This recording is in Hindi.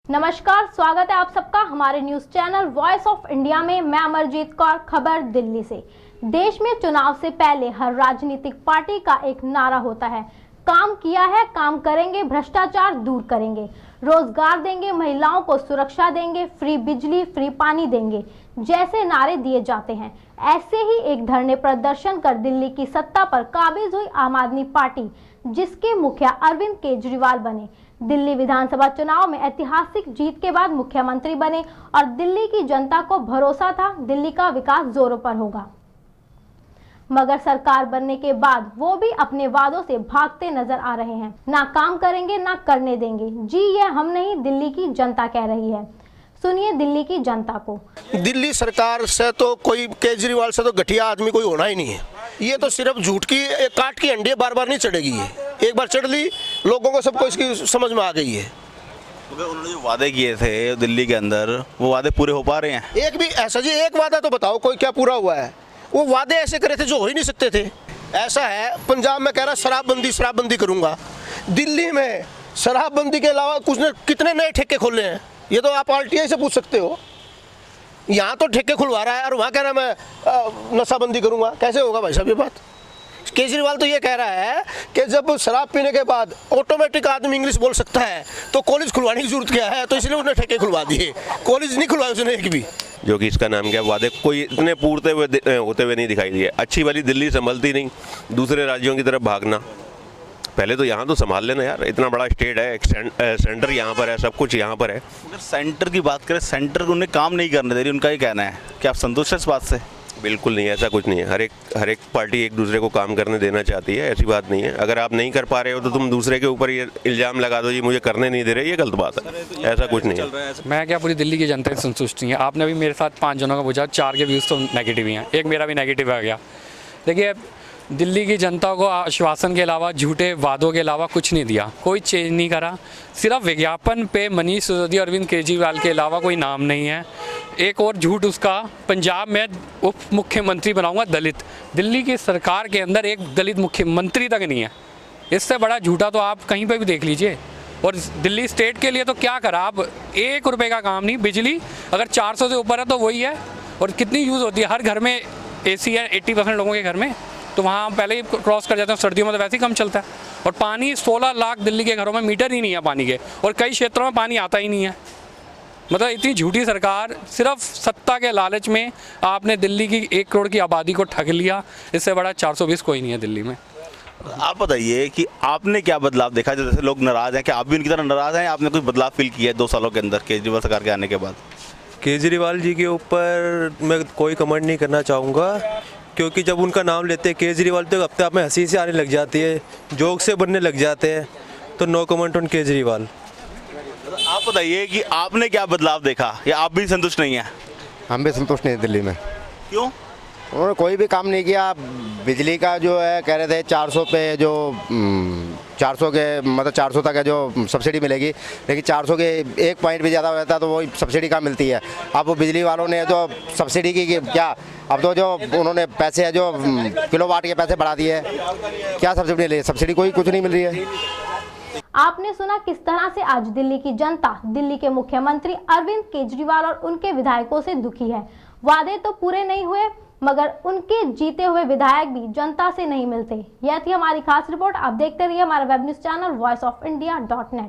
नमस्कार, स्वागत है आप सबका हमारे news channel voice of India में। मैं अमरजीत कौर, खबर दिल्ली से। देश में चुनाव से पहले हर राजनीतिक पार्टी का एक नारा होता है, काम किया है, काम करेंगे, भ्रष्टाचार दूर करेंगे, रोजगार देंगे, महिलाओं को सुरक्षा देंगे, फ्री बिजली, फ्री पानी देंगे जैसे नारे दिए जाते हैं। ऐसे ही एक धरने प्रदर्शन कर दिल्ली की सत्ता पर काबिज हुई आम आदमी पार्टी, जिसके मुखिया अरविंद केजरीवाल बने। दिल्ली विधानसभा चुनाव में ऐतिहासिक जीत के बाद मुख्यमंत्री बने और दिल्ली की जनता को भरोसा था दिल्ली का विकास जोरों पर होगा। मगर सरकार बनने के बाद वो भी अपने वादों से भागते नजर आ रहे हैं। ना काम करेंगे, ना करने देंगे। जी ये हम नहीं, दिल्ली की जनता कह रही है। सुनिए दिल्ली की जनता को। दिल्ली सरकार से तो कोई, केजरीवाल से तो घटिया आदमी कोई होना ही नहीं है। ये तो सिर्फ झूठ की काट की अंडी, बार बार नहीं चढ़ेगी। ये एक बार चढ़ ली, लोगों को सबको इसकी समझ में आ गई है। उन्होंने जो वादे किए थे दिल्ली के अंदर, वो वादे पूरे हो पा रहे हैं? एक भी ऐसा जी एक वादा तो बताओ कोई क्या पूरा हुआ है? वो वादे ऐसे करे थे जो हो ही नहीं सकते थे। ऐसा है, पंजाब में कह रहा शराबबंदी करूंगा। दिल्ली में शराबबंदी के अलावा कितने नए ठेके खोले हैं, ये तो आप RTI से पूछ सकते हो। यहाँ तो ठेके खुलवा रहा है और वहाँ कह रहा है मैं नशाबंदी करूंगा। कैसे होगा भाई साहब ये बात? केजरीवाल तो ये कह रहा है कि जब शराब पीने के बाद ऑटोमेटिक आदमी इंग्लिश बोल सकता है तो कॉलेज खुलवाने की जरूरत क्या है, तो इसलिए उसने ठेके खुलवा दिए। कॉलेज नहीं खुलवाए उसने एक भी। जो कि इसका नाम क्या, वादे कोई इतने पूरते हुए होते हुए नहीं दिखाई दिए। अच्छी वाली दिल्ली संभलती नहीं, दूसरे राज्यों की तरफ भागना। पहले तो यहाँ तो संभाल लेना यार, इतना बड़ा स्टेट है, सेंटर यहाँ पर है, सब कुछ यहाँ पर है। अगर सेंटर की बात करें, सेंटर उन्हें काम नहीं करने दे रही, उनका ये कहना है। क्या आप संतुष्ट हैं इस बात से? बिल्कुल नहीं, ऐसा कुछ नहीं है। हर एक पार्टी एक दूसरे को काम करने देना चाहती है, ऐसी बात नहीं है। अगर आप नहीं कर पा रहे हो तो तुम दूसरे के ऊपर ये इल्ज़ाम लगा दो जी मुझे करने नहीं दे रहे, ये गलत बात है। ऐसा कुछ नहीं है। मैं क्या, पूरी दिल्ली की जनता संतुष्ट नहीं है। आपने अभी मेरे साथ 5 जनों का पूछा, 4 के व्यूज़ तो नेगेटिव ही हैं, एक मेरा भी नेगेटिव आ गया। देखिए, दिल्ली की जनता को आश्वासन के अलावा, झूठे वादों के अलावा कुछ नहीं दिया, कोई चेंज नहीं करा। सिर्फ विज्ञापन पे मनीष सिसोदिया, अरविंद केजरीवाल के अलावा कोई नाम नहीं है। एक और झूठ उसका, पंजाब में उप मुख्यमंत्री बनाऊंगा दलित। दिल्ली की सरकार के अंदर एक दलित मुख्यमंत्री तक नहीं है। इससे बड़ा झूठा तो आप कहीं पर भी देख लीजिए। और दिल्ली स्टेट के लिए तो क्या करा आप, 1 रुपये का काम नहीं। बिजली अगर 400 से ऊपर है तो वही है। और कितनी यूज़ होती है, हर घर में AC है 80% लोगों के घर में, तो वहाँ पहले ही क्रॉस कर जाते हैं। सर्दियों में तो वैसे ही कम चलता है। और पानी 16 लाख दिल्ली के घरों में मीटर ही नहीं है पानी के, और कई क्षेत्रों में पानी आता ही नहीं है। मतलब इतनी झूठी सरकार, सिर्फ सत्ता के लालच में आपने दिल्ली की 1 करोड़ की आबादी को ठग लिया। इससे बड़ा 420 कोई नहीं है दिल्ली में। आप बताइए कि आपने क्या बदलाव देखा? जैसे लोग नाराज़ हैं, क्या आप भी उनकी तरह नाराज़ हैं? आपने कोई बदलाव फील किया है 2 सालों के अंदर केजरीवाल सरकार के आने के बाद? केजरीवाल जी के ऊपर मैं कोई कमेंट नहीं करना चाहूँगा, क्योंकि जब उनका नाम लेते हैं केजरीवाल तो अपने आप में हंसी से आने लग जाती है, जोक से बनने लग जाते हैं। तो नो कमेंट ऑन केजरीवाल। आप बताइए कि आपने क्या बदलाव देखा, या आप भी संतुष्ट नहीं हैं? हम भी संतुष्ट नहीं दिल्ली में। क्यों? उन्होंने कोई भी काम नहीं किया। बिजली का जो है कह रहे थे 400 पे जो 400 के मतलब 400 तक है जो सब्सिडी मिलेगी, लेकिन 400 के 1 पॉइंट भी ज़्यादा हो जाता है तो वो सब्सिडी कहाँ मिलती है। अब वो बिजली वालों ने जो सब्सिडी की क्या, अब तो जो उन्होंने पैसे है जो किलोवाट के पैसे बढ़ा दिए, क्या सब्सिडी मिली? सब्सिडी कोई कुछ नहीं मिल रही है। आपने सुना किस तरह से आज दिल्ली की जनता दिल्ली के मुख्यमंत्री अरविंद केजरीवाल और उनके विधायकों से दुखी है। वादे तो पूरे नहीं हुए, मगर उनके जीते हुए विधायक भी जनता से नहीं मिलते। यह थी हमारी खास रिपोर्ट। आप देखते रहिए हमारा वेब न्यूज चैनल voiceofindia.net।